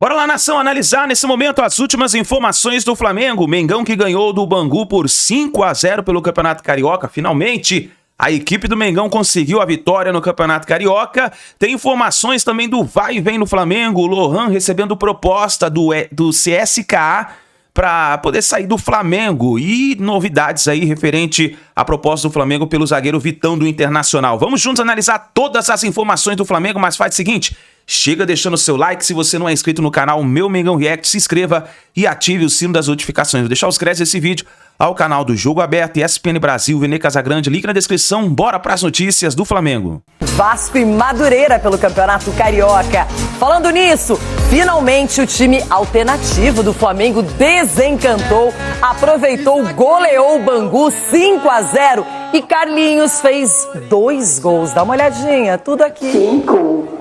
Bora lá, nação, analisar nesse momento as últimas informações do Flamengo. Mengão que ganhou do Bangu por 5-0 pelo Campeonato Carioca. Finalmente, a equipe do Mengão conseguiu a vitória no Campeonato Carioca. Tem informações também do vai e vem no Flamengo. O Lohan recebendo proposta do CSKA para poder sair do Flamengo. E novidades aí referente à proposta do Flamengo pelo zagueiro Vitão do Internacional. Vamos juntos analisar todas as informações do Flamengo, mas faz o seguinte... Chega deixando o seu like, se você não é inscrito no canal Meu Mengão React, se inscreva e ative o sino das notificações. Vou deixar os créditos desse vídeo ao canal do Jogo Aberto, ESPN Brasil, Vene Casagrande, link na descrição. Bora para as notícias do Flamengo. Vasco e Madureira pelo Campeonato Carioca. Falando nisso, finalmente o time alternativo do Flamengo desencantou, aproveitou, goleou o Bangu 5-0 e Carlinhos fez 2 gols. Dá uma olhadinha, tudo aqui. 5.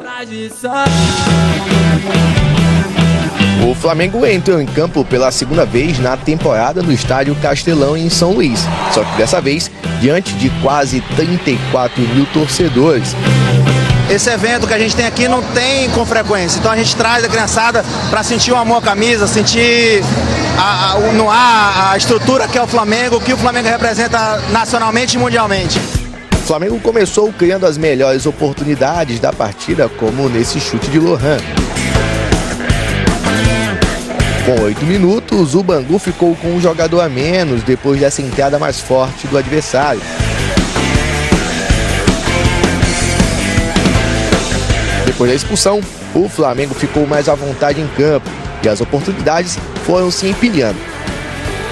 O Flamengo entrou em campo pela segunda vez na temporada no estádio Castelão em São Luís. Só que dessa vez, diante de quase 34 mil torcedores. Esse evento que a gente tem aqui não tem com frequência, então a gente traz a criançada para sentir o amor à camisa, sentir no ar a estrutura que é o Flamengo, o que o Flamengo representa nacionalmente e mundialmente. O Flamengo começou criando as melhores oportunidades da partida, como nesse chute de Lohan. Com 8 minutos, o Bangu ficou com um jogador a menos depois dessa entrada mais forte do adversário. Depois da expulsão, o Flamengo ficou mais à vontade em campo e as oportunidades foram se empilhando.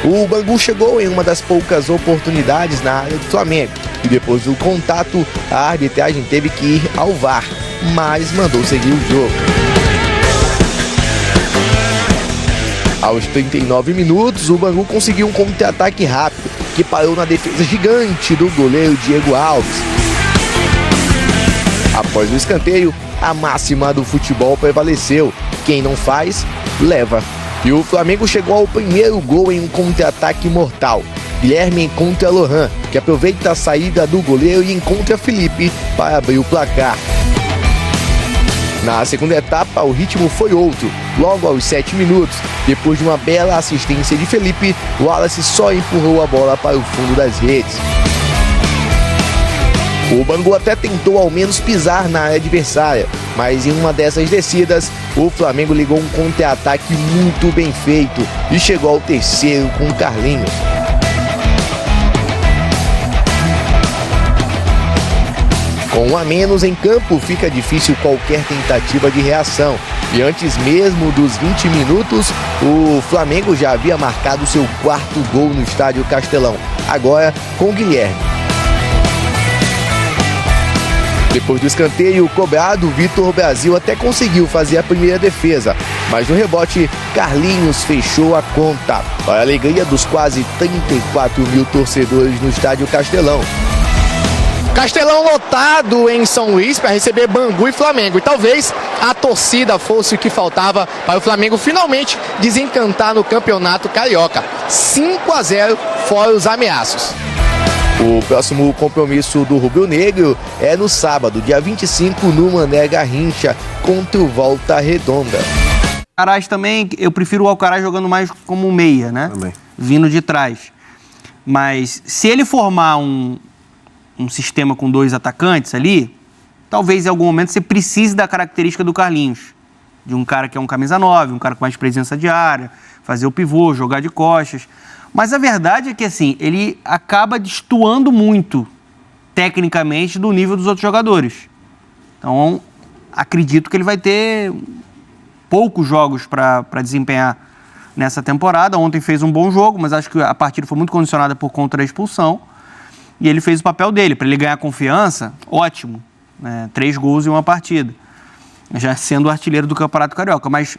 O Bangu chegou em uma das poucas oportunidades na área do Flamengo e depois do contato, a arbitragem teve que ir ao VAR, mas mandou seguir o jogo. Aos 39 minutos, o Bangu conseguiu um contra-ataque rápido, que parou na defesa gigante do goleiro Diego Alves. Após o escanteio, a máxima do futebol prevaleceu. Quem não faz, leva. E o Flamengo chegou ao primeiro gol em um contra-ataque mortal. Guilherme encontra Lohan, que aproveita a saída do goleiro e encontra Felipe para abrir o placar. Na segunda etapa, o ritmo foi outro. Logo aos 7 minutos, depois de uma bela assistência de Felipe, o Wallace só empurrou a bola para o fundo das redes. O Bangu até tentou ao menos pisar na área adversária, mas em uma dessas descidas, o Flamengo ligou um contra-ataque muito bem feito e chegou ao terceiro com Carlinhos. Com 1 a menos em campo, fica difícil qualquer tentativa de reação. E antes mesmo dos 20 minutos, o Flamengo já havia marcado seu 4º gol no estádio Castelão, agora com Guilherme. Depois do escanteio cobrado, Vitor Brasil até conseguiu fazer a primeira defesa, mas no rebote, Carlinhos fechou a conta, para a alegria dos quase 34 mil torcedores no estádio Castelão. Castelão lotado em São Luís para receber Bangu e Flamengo. E talvez a torcida fosse o que faltava para o Flamengo finalmente desencantar no Campeonato Carioca. 5-0 fora os ameaços. O próximo compromisso do Rubro Negro é no sábado, dia 25, no Mané Garrincha, contra o Volta Redonda. Alcaraz também, eu prefiro o Alcaraz jogando mais como meia, né? Também. Vindo de trás. Mas se ele formar um sistema com 2 atacantes ali, talvez em algum momento você precise da característica do Carlinhos. De um cara que é um camisa 9, um cara com mais presença de área, fazer o pivô, jogar de costas. Mas a verdade é que, assim, ele acaba destoando muito, tecnicamente, do nível dos outros jogadores. Então, acredito que ele vai ter poucos jogos para desempenhar nessa temporada. Ontem fez um bom jogo, mas acho que a partida foi muito condicionada por conta da expulsão. E ele fez o papel dele. Para ele ganhar confiança, ótimo. 3 gols em uma partida. Já sendo o artilheiro do Campeonato Carioca. Mas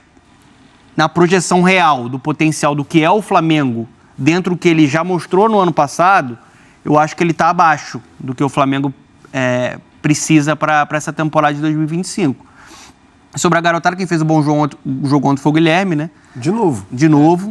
na projeção real do potencial do que é o Flamengo, dentro do que ele já mostrou no ano passado, eu acho que ele está abaixo do que o Flamengo precisa para essa temporada de 2025. Sobre a garotada, quem fez o bom jogo ontem foi o Guilherme, né? De novo.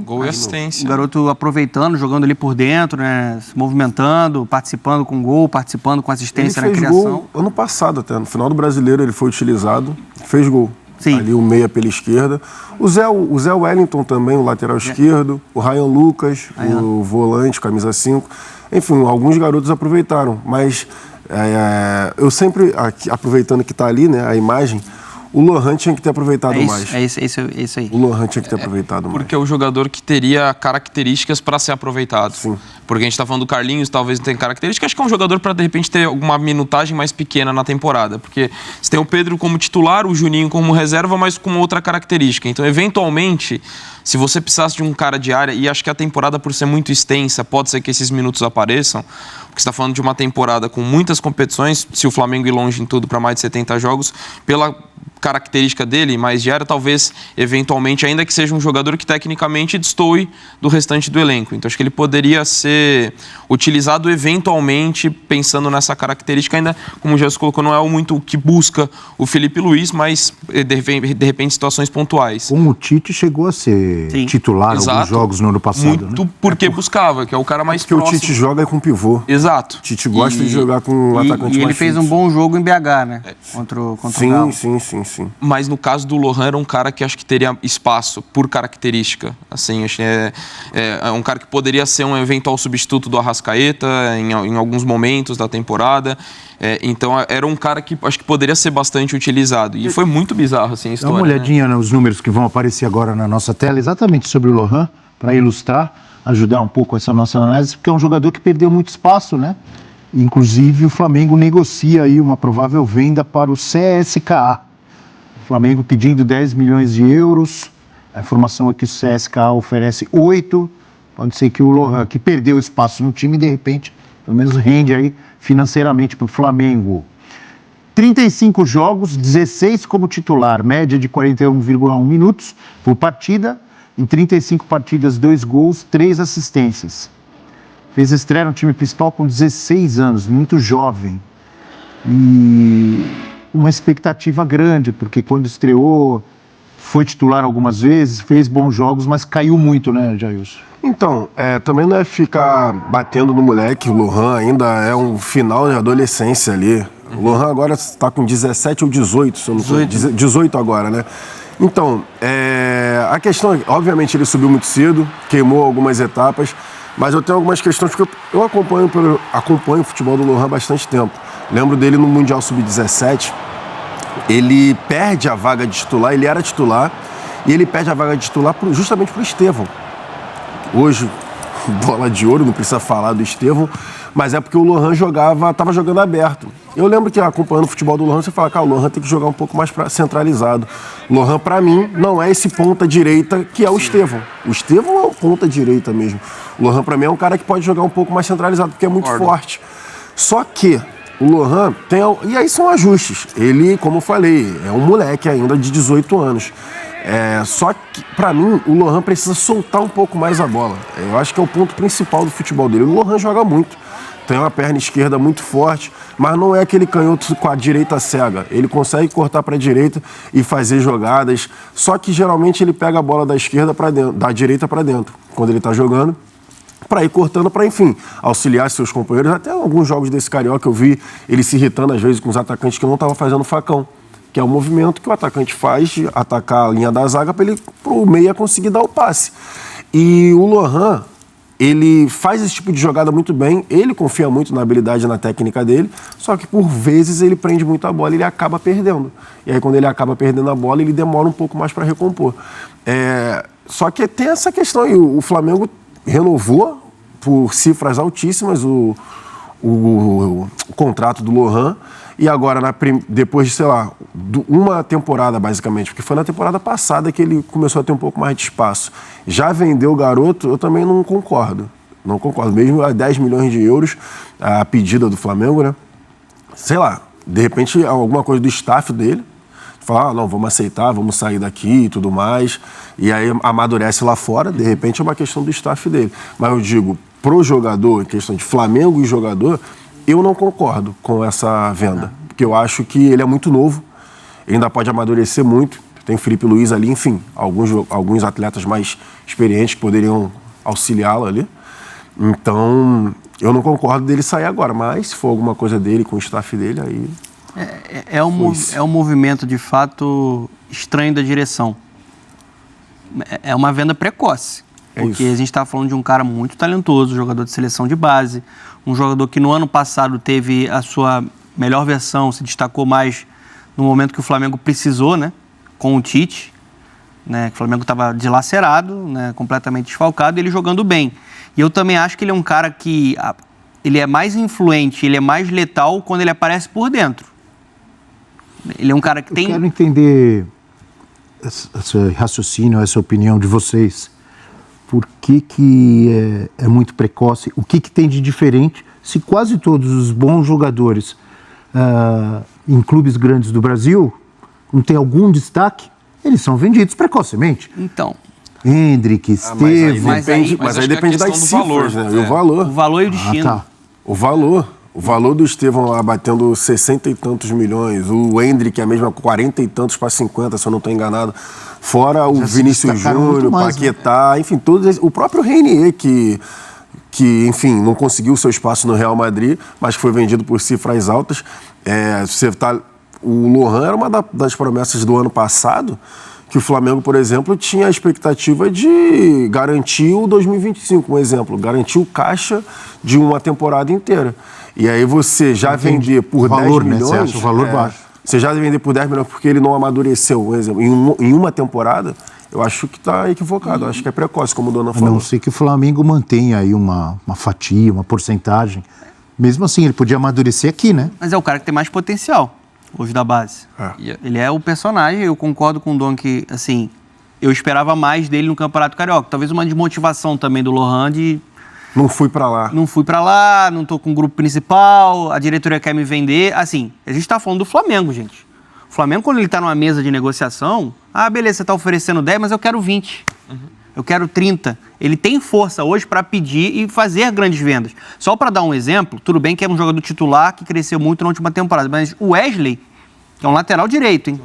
Gol e assistência. O garoto aproveitando, jogando ali por dentro, né? Se movimentando, participando com gol, participando com assistência na criação. Gol ano passado até, no final do Brasileiro ele foi utilizado, fez gol. Sim. Ali o meia pela esquerda. O Zé Wellington também, o lateral esquerdo. O Ryan Lucas, o volante, camisa 5. Enfim, alguns garotos aproveitaram. Mas eu sempre, aproveitando que está ali, né, a imagem, o Lohan tinha que ter aproveitado mais. É isso aí. O Lohan tinha que ter aproveitado mais. Porque é o jogador que teria características para ser aproveitado. Sim. Porque a gente está falando do Carlinhos, talvez não tenha características. Acho que é um jogador para, de repente, ter alguma minutagem mais pequena na temporada. Porque você tem o Pedro como titular, o Juninho como reserva, mas com outra característica. Então, eventualmente, se você precisasse de um cara de área, e acho que a temporada, por ser muito extensa, pode ser que esses minutos apareçam, porque você está falando de uma temporada com muitas competições, se o Flamengo ir longe em tudo para mais de 70 jogos, pela característica dele, mais diária, talvez, eventualmente, ainda que seja um jogador que tecnicamente destoe do restante do elenco. Então, acho que ele poderia ser utilizado eventualmente, pensando nessa característica, ainda, como o Jesus colocou, não é muito o que busca o Felipe Luiz, mas, de repente, situações pontuais. Como o Tite chegou a ser titular em alguns jogos no ano passado, muito, né? Porque buscava, que é o cara mais próximo. Porque o Tite joga com pivô. Exato. O Tite gosta de jogar com um atacante mais E ele fez um bom jogo em BH, né? Contra o Galo. Sim. Mas no caso do Lohan era um cara que acho que teria espaço por característica. Assim, acho que é um cara que poderia ser um eventual substituto do Arrascaeta em alguns momentos da temporada. Então era um cara que acho que poderia ser bastante utilizado. E foi muito bizarro assim, a história. Dá uma olhadinha nos números que vão aparecer agora na nossa tela, exatamente sobre o Lohan, para ilustrar, ajudar um pouco essa nossa análise, porque é um jogador que perdeu muito espaço, né? Inclusive o Flamengo negocia aí uma provável venda para o CSKA. O Flamengo pedindo 10 milhões de euros. A informação é que o CSKA oferece 8. Pode ser que o Lohan, que perdeu espaço no time, de repente, pelo menos rende aí financeiramente para o Flamengo. 35 jogos, 16 como titular, média de 41,1 minutos por partida. Em 35 partidas, 2 gols, 3 assistências. Fez estreia no time principal com 16 anos, muito jovem. E uma expectativa grande, porque quando estreou, foi titular algumas vezes, fez bons jogos, mas caiu muito, né, Jailson? Então, também não é ficar batendo no moleque. O Lohan ainda é um final de adolescência ali. O Lohan agora está com 17 ou 18, se eu não estou... 18 agora, né? Então, a questão é, obviamente, ele subiu muito cedo, queimou algumas etapas, mas eu tenho algumas questões, porque eu acompanho o futebol do Lohan há bastante tempo. Lembro dele no Mundial Sub-17, ele perde a vaga de titular, ele era titular, e ele perde a vaga de titular justamente para o Estevão. Hoje, bola de ouro, não precisa falar do Estevão, mas é porque o Lohan estava jogando aberto. Eu lembro que acompanhando o futebol do Lohan, você fala, cara, o Lohan tem que jogar um pouco mais centralizado. O Lohan, para mim, não é esse ponta-direita que é o Estevão. O Estevão é um ponta-direita mesmo. O Lohan, para mim, é um cara que pode jogar um pouco mais centralizado, porque é muito forte. Só que o Lohan tem... E aí são ajustes. Ele, como eu falei, é um moleque ainda de 18 anos. Só que, pra mim, o Lohan precisa soltar um pouco mais a bola. Eu acho que é o ponto principal do futebol dele. O Lohan joga muito. Tem uma perna esquerda muito forte, mas não é aquele canhoto com a direita cega. Ele consegue cortar para a direita e fazer jogadas. Só que, geralmente, ele pega a bola da esquerda para dentro, da direita para dentro, quando ele está jogando, para ir cortando, para, enfim, auxiliar seus companheiros. Até alguns jogos desse Carioca eu vi ele se irritando, às vezes, com os atacantes que não estavam fazendo facão, que é o movimento que o atacante faz de atacar a linha da zaga para o meia conseguir dar o passe. E o Lohan, ele faz esse tipo de jogada muito bem, ele confia muito na habilidade e na técnica dele, só que por vezes ele prende muito a bola e ele acaba perdendo. E aí quando ele acaba perdendo a bola, ele demora um pouco mais para recompor. Só que tem essa questão aí, o Flamengo renovou por cifras altíssimas o contrato do Lohan, e agora, depois de, sei lá, uma temporada, basicamente, porque foi na temporada passada que ele começou a ter um pouco mais de espaço, já vendeu o garoto, eu também não concordo. Não concordo. Mesmo a 10 milhões de euros, a pedida do Flamengo, né? Sei lá, de repente, alguma coisa do staff dele, falar, não, vamos aceitar, vamos sair daqui e tudo mais, e aí amadurece lá fora, de repente é uma questão do staff dele. Mas eu digo, pro jogador, em questão de Flamengo e jogador, eu não concordo com essa venda, porque eu acho que ele é muito novo, ele ainda pode amadurecer muito, tem o Felipe Luiz ali, enfim, alguns atletas mais experientes que poderiam auxiliá-lo ali. Então, eu não concordo dele sair agora, mas se for alguma coisa dele com o staff dele, aí... É um movimento, de fato, estranho da direção. É uma venda precoce. Porque a gente está falando de um cara muito talentoso, jogador de seleção de base, um jogador que no ano passado teve a sua melhor versão, se destacou mais no momento que o Flamengo precisou, né? Com o Tite, né? O Flamengo estava dilacerado, né? Completamente desfalcado, e ele jogando bem. E eu também acho que ele é um cara que ele é mais influente, ele é mais letal quando ele aparece por dentro. Ele é um cara que tem... Eu quero entender esse raciocínio, essa opinião de vocês. Por que é muito precoce? O que tem de diferente se quase todos os bons jogadores em clubes grandes do Brasil não tem algum destaque? Eles são vendidos precocemente. Então... Hendrick, Estevão... Mas aí depende das cifras, né? E o valor. O valor e o destino. tá. O valor do Estevão lá batendo 60 e tantos milhões, o Hendrick a mesma 40 e tantos para 50, se eu não estou enganado. Fora o Vinícius Júnior, o Paquetá, enfim, todos esses, o próprio Reinier, que, enfim, não conseguiu seu espaço no Real Madrid, mas foi vendido por cifras altas. O Lohan era uma das promessas do ano passado, que o Flamengo, por exemplo, tinha a expectativa de garantir o 2025, um exemplo, garantir o caixa de uma temporada inteira. E aí você já vender por 10 milhões... Né? Você acha o valor baixo. Você já vender por 10 milhões porque ele não amadureceu, um exemplo, em uma temporada, eu acho que está equivocado. Eu acho que é precoce, como o Dona falou. A não ser que o Flamengo mantenha aí uma fatia, uma porcentagem. Mesmo assim, ele podia amadurecer aqui, né? Mas é o cara que tem mais potencial hoje da base. Ele é o personagem, eu concordo com o Dom que, assim, eu esperava mais dele no Campeonato Carioca. Talvez uma desmotivação também do Lohan de... Não fui pra lá. Não fui pra lá, não tô com o grupo principal, a diretoria quer me vender. Assim, a gente tá falando do Flamengo, gente. O Flamengo, quando ele tá numa mesa de negociação, beleza, você tá oferecendo 10, mas eu quero 20. Eu quero 30. Ele tem força hoje para pedir e fazer grandes vendas. Só para dar um exemplo, tudo bem que é um jogador titular que cresceu muito na última temporada, mas o Wesley, que é um lateral direito, hein?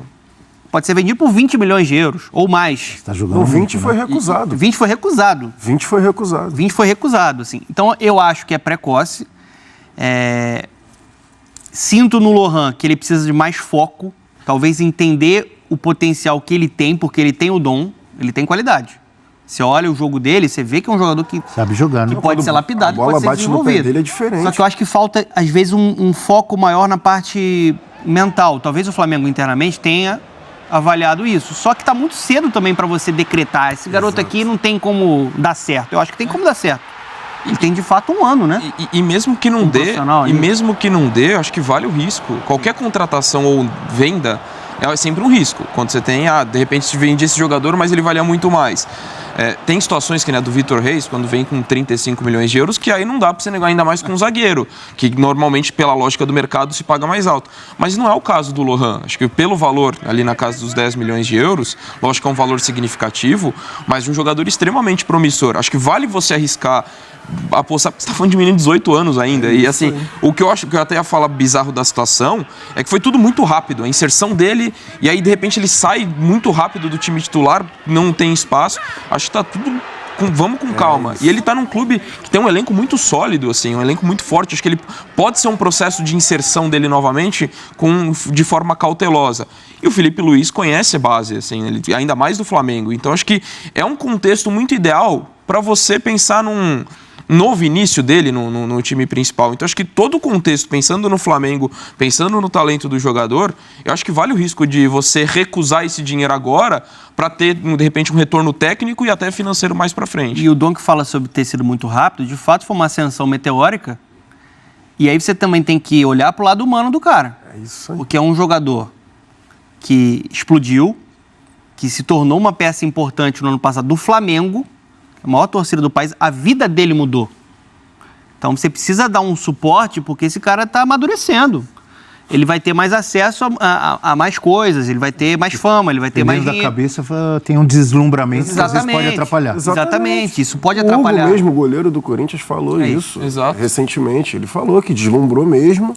Pode ser vendido por 20 milhões de euros ou mais. Tá jogando o 20 foi recusado. 20 foi recusado. 20 foi recusado. 20 foi recusado, assim. Então, eu acho que é precoce. Sinto no Lohan que ele precisa de mais foco, talvez entender o potencial que ele tem, porque ele tem o dom, ele tem qualidade. Você olha o jogo dele, você vê que é um jogador que sabe jogar, né? Que pode ser lapidado, a bola pode ser bate desenvolvido. No pé dele é diferente. Só que eu acho que falta, às vezes, um foco maior na parte mental. Talvez o Flamengo internamente tenha avaliado isso. Só que está muito cedo também para você decretar. Esse garoto aqui não tem como dar certo. Eu acho que tem como dar certo. E tem de fato um ano, né? E mesmo que não dê, eu acho que vale o risco. Qualquer contratação ou venda é sempre um risco. Quando você tem, de repente se vende esse jogador, mas ele valia muito mais. Tem situações que, né, do Vitor Reis, quando vem com 35 milhões de euros, que aí não dá para você negar, ainda mais com um zagueiro, que normalmente, pela lógica do mercado, se paga mais alto. Mas não é o caso do Lohan. Acho que pelo valor, ali na casa dos 10 milhões de euros, lógico que é um valor significativo, mas um jogador extremamente promissor. Acho que vale você arriscar apostar, porque você está falando de menino de 18 anos ainda. E assim, o que eu acho que eu até ia falar bizarro da situação é que foi tudo muito rápido. A inserção dele, e aí de repente ele sai muito rápido do time titular, não tem espaço. Acho que tá tudo. Vamos com calma. E ele tá num clube que tem um elenco muito sólido, assim, um elenco muito forte. Acho que ele pode ser um processo de inserção dele novamente de forma cautelosa. E o Felipe Luiz conhece a base, assim, ele, ainda mais do Flamengo. Então acho que é um contexto muito ideal para você pensar num novo início dele no time principal. Então acho que todo o contexto, pensando no Flamengo, pensando no talento do jogador, eu acho que vale o risco de você recusar esse dinheiro agora para ter, de repente, um retorno técnico e até financeiro mais para frente. E o Dom que fala sobre ter sido muito rápido, de fato foi uma ascensão meteórica. E aí você também tem que olhar para o lado humano do cara. É isso aí. Porque é um jogador que explodiu, que se tornou uma peça importante no ano passado do Flamengo, a maior torcida do país, a vida dele mudou. Então você precisa dar um suporte porque esse cara está amadurecendo. Ele vai ter mais acesso a mais coisas, ele vai ter mais fama, ele vai ter mais dinheiro. Da cabeça tem um deslumbramento que às vezes pode atrapalhar. Exatamente, isso pode atrapalhar. O mesmo goleiro do Corinthians falou isso recentemente. Ele falou que deslumbrou mesmo,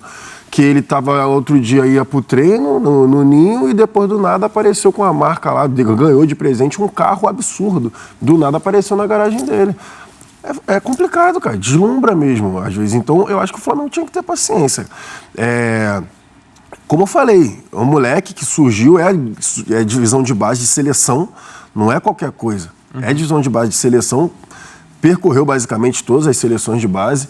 que ele estava outro dia, ia pro treino no Ninho e depois do nada apareceu com a marca lá, ganhou de presente um carro absurdo. Do nada apareceu na garagem dele. É complicado, cara. Deslumbra mesmo, às vezes. Então, eu acho que o Flamengo tinha que ter paciência. como eu falei, é um moleque que surgiu, é divisão de base de seleção, não é qualquer coisa. É divisão de base de seleção, percorreu basicamente todas as seleções de base.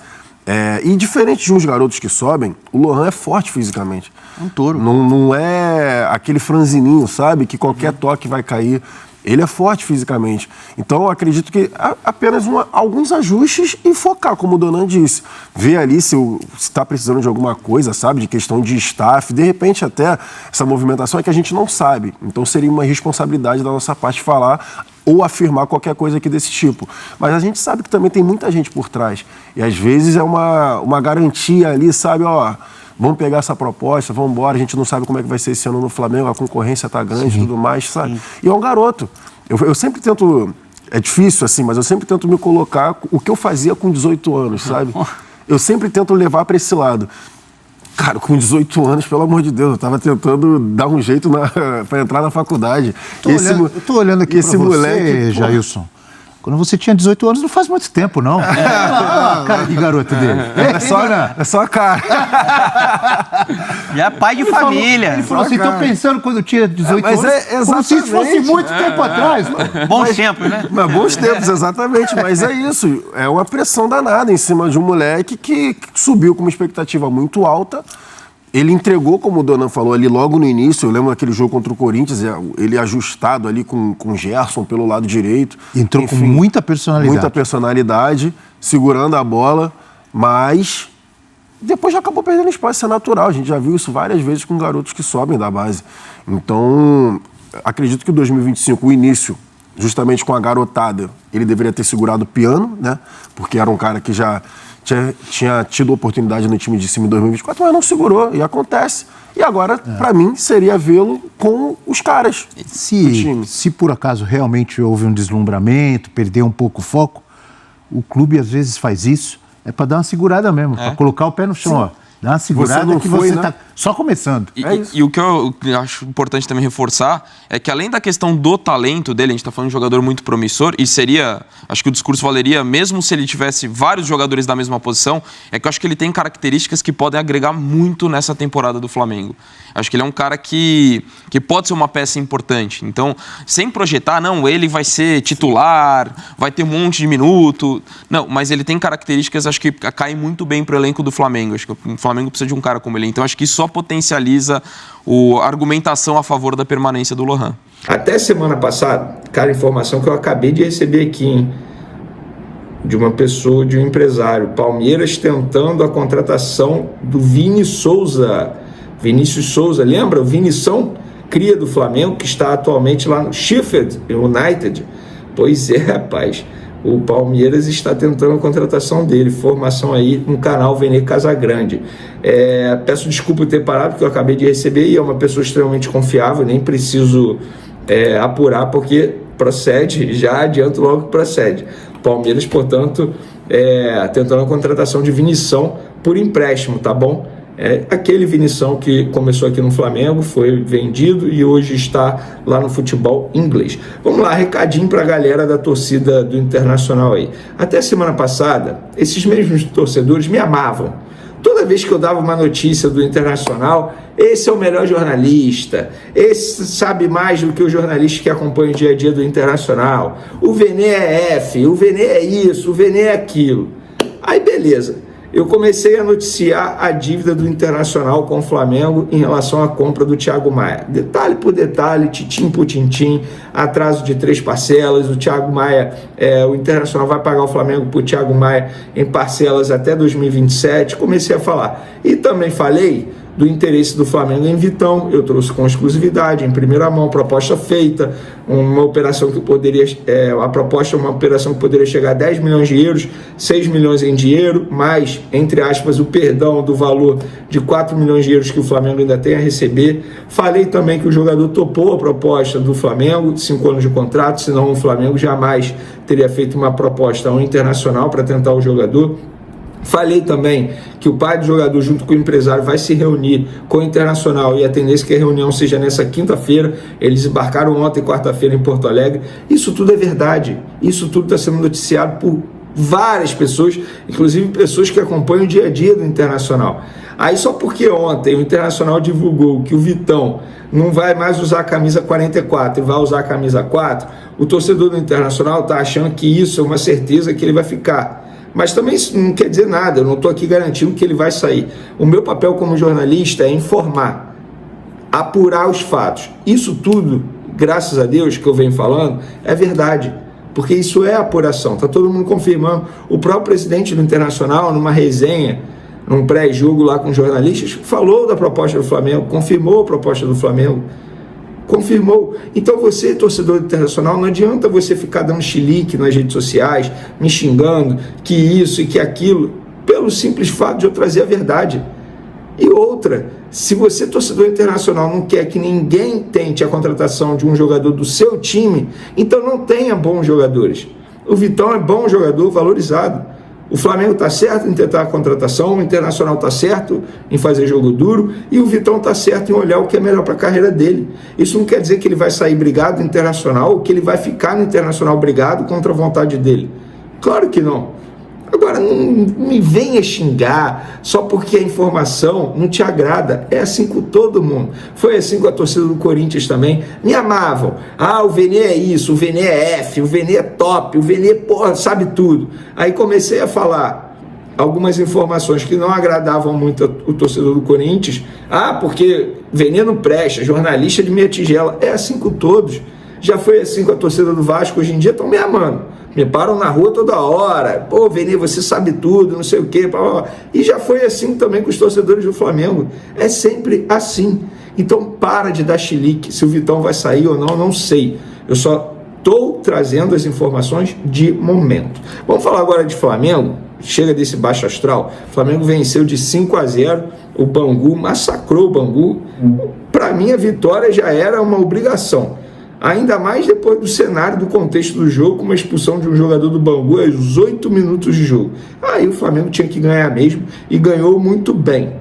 E diferente de uns garotos que sobem, o Lohan é forte fisicamente. É um touro. Não é aquele franzininho, sabe? Que qualquer toque vai cair. Ele é forte fisicamente. Então, eu acredito que apenas alguns ajustes e focar, como o Donan disse. Ver ali se está precisando de alguma coisa, sabe? De questão de staff. De repente, até essa movimentação é que a gente não sabe. Então, seria uma responsabilidade da nossa parte falar ou afirmar qualquer coisa aqui desse tipo. Mas a gente sabe que também tem muita gente por trás. E, às vezes, é uma garantia ali, sabe? Ó, vamos pegar essa proposta, vamos embora, a gente não sabe como é que vai ser esse ano no Flamengo, a concorrência tá grande e tudo mais, sabe? Sim. E é um garoto. Eu sempre tento, é difícil assim, mas eu sempre tento me colocar o que eu fazia com 18 anos, sabe? Eu sempre tento levar para esse lado. Cara, com 18 anos, pelo amor de Deus, eu tava tentando dar um jeito para entrar na faculdade. Eu tô olhando aqui esse pra moleque, você, Jailson. Quando você tinha 18 anos, não faz muito tempo, não. A cara de garoto dele. É só a cara. Já é pai de família. Ele falou assim, estou pensando quando eu tinha 18 anos, como se isso fosse muito tempo atrás. Bons tempos, né? Mas bons tempos, exatamente. Mas é isso. É uma pressão danada em cima de um moleque que subiu com uma expectativa muito alta. Ele entregou, como o Donan falou ali logo no início, eu lembro daquele jogo contra o Corinthians, ele ajustado ali com o Gerson pelo lado direito. Entrou, enfim, com muita personalidade. Muita personalidade, segurando a bola, mas depois já acabou perdendo espaço, isso é natural. A gente já viu isso várias vezes com garotos que sobem da base. Então, acredito que 2025, o início, justamente com a garotada, ele deveria ter segurado o piano, né? Porque era um cara que já tinha tido oportunidade no time de cima em 2024, mas não segurou, e acontece. E agora, para mim, seria vê-lo com os caras do time. Se por acaso realmente houve um deslumbramento, perdeu um pouco o foco, o clube às vezes faz isso, é para dar uma segurada mesmo, para colocar o pé no chão, ó. Dá uma segurada que você está só começando. E o que eu acho importante também reforçar é que, além da questão do talento dele, a gente está falando de um jogador muito promissor, e seria, acho que o discurso valeria mesmo se ele tivesse vários jogadores da mesma posição, é que eu acho que ele tem características que podem agregar muito nessa temporada do Flamengo. Acho que ele é um cara que pode ser uma peça importante. Então, sem projetar, não, ele vai ser titular, vai ter um monte de minuto. Não, mas ele tem características, acho que caem muito bem para o elenco do Flamengo. Acho que o Flamengo precisa de um cara como ele. Então, acho que isso só potencializa a argumentação a favor da permanência do Lohan. Até semana passada, cara, informação que eu acabei de receber aqui, hein? De uma pessoa, de um empresário. Palmeiras tentando a contratação do Vinícius Souza, lembra? O Vinição, cria do Flamengo, que está atualmente lá no Sheffield United. Pois é, rapaz. O Palmeiras está tentando a contratação dele. Formação aí no canal Vene Casagrande. Peço desculpa por ter parado, porque eu acabei de receber, e é uma pessoa extremamente confiável, nem preciso apurar, porque procede, já adianto logo que procede. Palmeiras, portanto, tentando a contratação de Vinição por empréstimo, tá bom? Aquele Vinição que começou aqui no Flamengo, foi vendido e hoje está lá no futebol inglês. Vamos lá, recadinho para a galera da torcida do Internacional aí. Até semana passada, esses mesmos torcedores me amavam. Toda vez que eu dava uma notícia do Internacional, esse é o melhor jornalista, esse sabe mais do que o jornalista que acompanha o dia a dia do Internacional. O Vene é F, o Vene é isso, o Vene é aquilo. Aí beleza. Eu comecei a noticiar a dívida do Internacional com o Flamengo em relação à compra do Thiago Maia. Detalhe por detalhe, tintim por tintim, atraso de 3 parcelas, o Thiago Maia, o Internacional vai pagar o Flamengo por Thiago Maia em parcelas até 2027. Comecei a falar. E também falei do interesse do Flamengo em Vitão. Eu trouxe com exclusividade, em primeira mão, proposta feita, uma operação que poderia, a proposta é uma operação que poderia chegar a 10 milhões de euros, 6 milhões em dinheiro, mais, entre aspas, o perdão do valor de 4 milhões de euros que o Flamengo ainda tem a receber. Falei também que o jogador topou a proposta do Flamengo, de 5 anos de contrato, senão o Flamengo jamais teria feito uma proposta ao Internacional para tentar o jogador. Falei também que o pai do jogador, junto com o empresário, vai se reunir com o Internacional, e a tendência é que a reunião seja nessa quinta-feira. Eles embarcaram ontem, quarta-feira, em Porto Alegre. Isso tudo é verdade. Isso tudo está sendo noticiado por várias pessoas, inclusive pessoas que acompanham o dia a dia do Internacional. Aí só porque ontem o Internacional divulgou que o Vitão não vai mais usar a camisa 44 e vai usar a camisa 4, o torcedor do Internacional está achando que isso é uma certeza que ele vai ficar. Mas também isso não quer dizer nada, eu não estou aqui garantindo que ele vai sair. O meu papel como jornalista é informar, apurar os fatos. Isso tudo, graças a Deus, que eu venho falando, é verdade. Porque isso é apuração, está todo mundo confirmando. O próprio presidente do Internacional, numa resenha, num pré-jogo lá com jornalistas, falou da proposta do Flamengo, confirmou a proposta do Flamengo, confirmou. Então você, torcedor do Internacional, não adianta você ficar dando chilique nas redes sociais, me xingando, que isso e que aquilo, pelo simples fato de eu trazer a verdade. E outra, se você, torcedor internacional, não quer que ninguém tente a contratação de um jogador do seu time, então não tenha bons jogadores. O Vitão é bom jogador, valorizado. O Flamengo está certo em tentar a contratação, o Internacional está certo em fazer jogo duro e o Vitão está certo em olhar o que é melhor para a carreira dele. Isso não quer dizer que ele vai sair brigado no Internacional ou que ele vai ficar no Internacional brigado contra a vontade dele. Claro que não. Agora, não me venha xingar só porque a informação não te agrada. É assim com todo mundo. Foi assim com a torcida do Corinthians também. Me amavam. Ah, o Vene é isso, o Vene é F, o Vene é top, o Vene, porra, sabe tudo. Aí comecei a falar algumas informações que não agradavam muito o torcedor do Corinthians. Ah, porque Vene não presta, jornalista de meia tigela. É assim com todos. Já foi assim com a torcida do Vasco, hoje em dia estão me amando. Me param na rua toda hora. Pô, Vene, você sabe tudo, não sei o quê. E já foi assim também com os torcedores do Flamengo. É sempre assim. Então para de dar chilique. Se o Vitão vai sair ou não, não sei. Eu só estou trazendo as informações de momento. Vamos falar agora de Flamengo. Chega desse baixo astral. O Flamengo venceu de 5-0. O Bangu massacrou o Bangu. Para mim, a vitória já era uma obrigação. Ainda mais depois do cenário, do contexto do jogo, com uma expulsão de um jogador do Bangu aos 8 minutos de jogo. Aí o Flamengo tinha que ganhar mesmo e ganhou muito bem.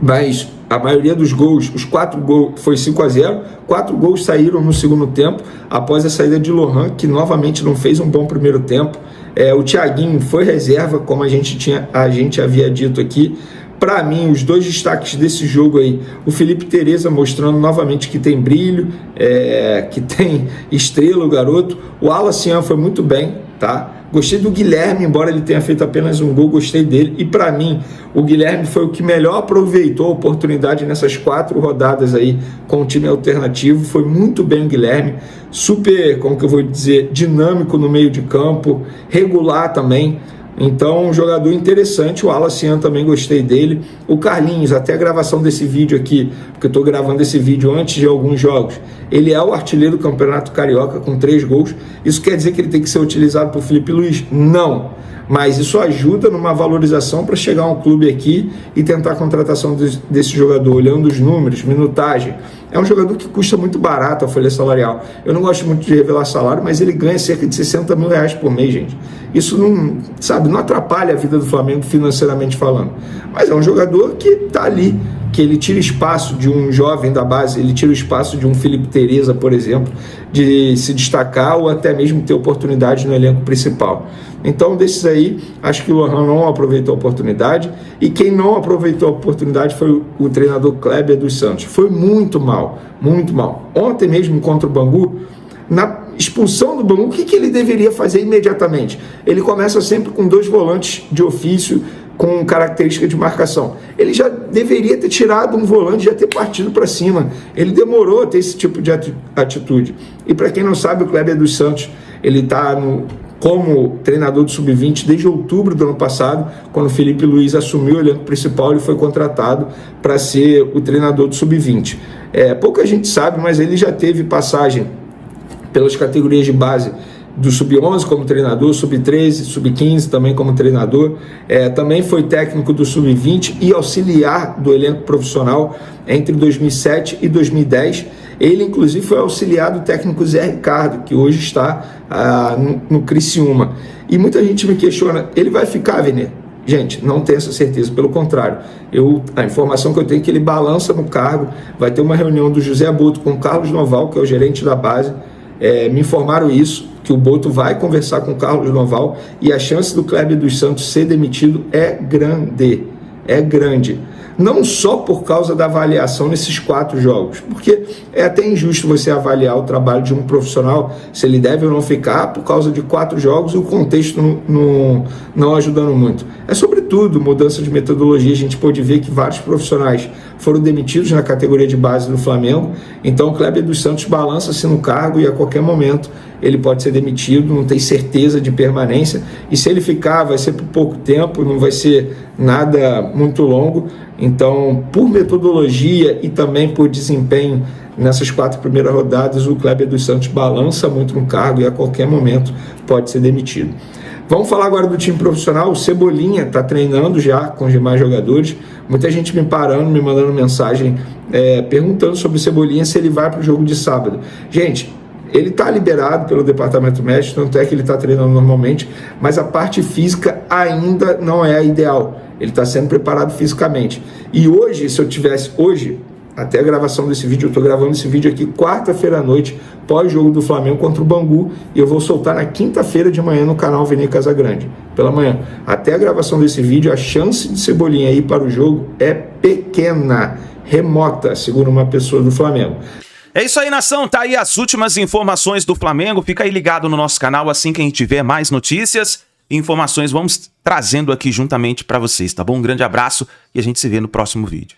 Mas a maioria dos gols, os 4 gols, foi 5-0, 4 gols saíram no segundo tempo, após a saída de Lohan, que novamente não fez um bom primeiro tempo. O Thiaguinho foi reserva, como a gente havia dito aqui. Para mim, os 2 destaques desse jogo aí, o Felipe Tereza mostrando novamente que tem brilho, que tem estrela, o garoto. O Alacian foi muito bem, tá? Gostei do Guilherme, embora ele tenha feito apenas um gol, gostei dele. E para mim, o Guilherme foi o que melhor aproveitou a oportunidade nessas 4 rodadas aí com o time alternativo. Foi muito bem o Guilherme, super, como que eu vou dizer, dinâmico no meio de campo, regular também. Então, um jogador interessante. O Alacian também gostei dele. O Carlinhos, até a gravação desse vídeo aqui, porque eu estou gravando esse vídeo antes de alguns jogos, ele é o artilheiro do Campeonato Carioca com 3 gols. Isso quer dizer que ele tem que ser utilizado por Felipe Luiz? Não. Mas isso ajuda numa valorização para chegar a um clube aqui e tentar a contratação desse jogador, olhando os números, minutagem. É um jogador que custa muito barato a folha salarial. Eu não gosto muito de revelar salário, mas ele ganha cerca de 60 mil reais por mês, gente. Isso não, sabe, não atrapalha a vida do Flamengo financeiramente falando. Mas é um jogador que está ali, que ele tira espaço de um jovem da base, ele tira o espaço de um Felipe Tereza, por exemplo, de se destacar ou até mesmo ter oportunidade no elenco principal. Então, desses aí, acho que o Lohan não aproveitou a oportunidade, e quem não aproveitou a oportunidade foi o treinador Kleber dos Santos. Foi muito mal, muito mal. Ontem mesmo contra o Bangu, na expulsão do Bangu, o que ele deveria fazer imediatamente? Ele começa sempre com 2 volantes de ofício, com característica de marcação. Ele já deveria ter tirado um volante, já ter partido para cima. Ele demorou a ter esse tipo de atitude. E para quem não sabe, o Kleber dos Santos, ele está como treinador do Sub-20 desde outubro do ano passado, quando o Felipe Luiz assumiu o elenco principal. Ele foi contratado para ser o treinador do Sub-20. Pouca gente sabe, mas ele já teve passagem pelas categorias de base do Sub-11 como treinador, Sub-13, Sub-15 também como treinador, também foi técnico do Sub-20 e auxiliar do elenco profissional entre 2007 e 2010. Ele, inclusive, foi auxiliar do técnico Zé Ricardo, que hoje está no Criciúma. E muita gente me questiona, ele vai ficar, Vene? Gente, não tenho essa certeza, pelo contrário. A informação que eu tenho é que ele balança no cargo. Vai ter uma reunião do José Boto com o Carlos Noval, que é o gerente da base. Me informaram isso, que o Boto vai conversar com o Carlos Noval, e a chance do Kleber dos Santos ser demitido é grande. é grande. Não só por causa da avaliação nesses 4 jogos, porque é até injusto você avaliar o trabalho de um profissional, se ele deve ou não ficar, por causa de 4 jogos e o contexto não ajudando muito. É sobretudo mudança de metodologia. A gente pôde ver que vários profissionais foram demitidos na categoria de base do Flamengo, então o Kleber dos Santos balança-se no cargo e a qualquer momento ele pode ser demitido, não tem certeza de permanência, e se ele ficar vai ser por pouco tempo, não vai ser nada muito longo. Então, por metodologia e também por desempenho nessas 4 primeiras rodadas, o Kleber dos Santos balança muito no cargo e a qualquer momento pode ser demitido. Vamos falar agora do time profissional. O Cebolinha está treinando já com os demais jogadores. Muita gente me parando, me mandando mensagem perguntando sobre o Cebolinha, se ele vai para o jogo de sábado. Gente, ele está liberado pelo departamento médico, tanto é que ele está treinando normalmente, mas a parte física ainda não é a ideal. Ele está sendo preparado fisicamente. E hoje, se eu tivesse hoje, até a gravação desse vídeo, eu estou gravando esse vídeo aqui quarta-feira à noite, pós-jogo do Flamengo contra o Bangu, e eu vou soltar na quinta-feira de manhã no canal Vini Casagrande, pela manhã. Até a gravação desse vídeo, a chance de Cebolinha ir para o jogo é pequena, remota, segundo uma pessoa do Flamengo. É isso aí, nação. Tá aí as últimas informações do Flamengo. Fica aí ligado no nosso canal, assim que a gente tiver mais notícias e informações, vamos trazendo aqui juntamente para vocês, tá bom? Um grande abraço e a gente se vê no próximo vídeo.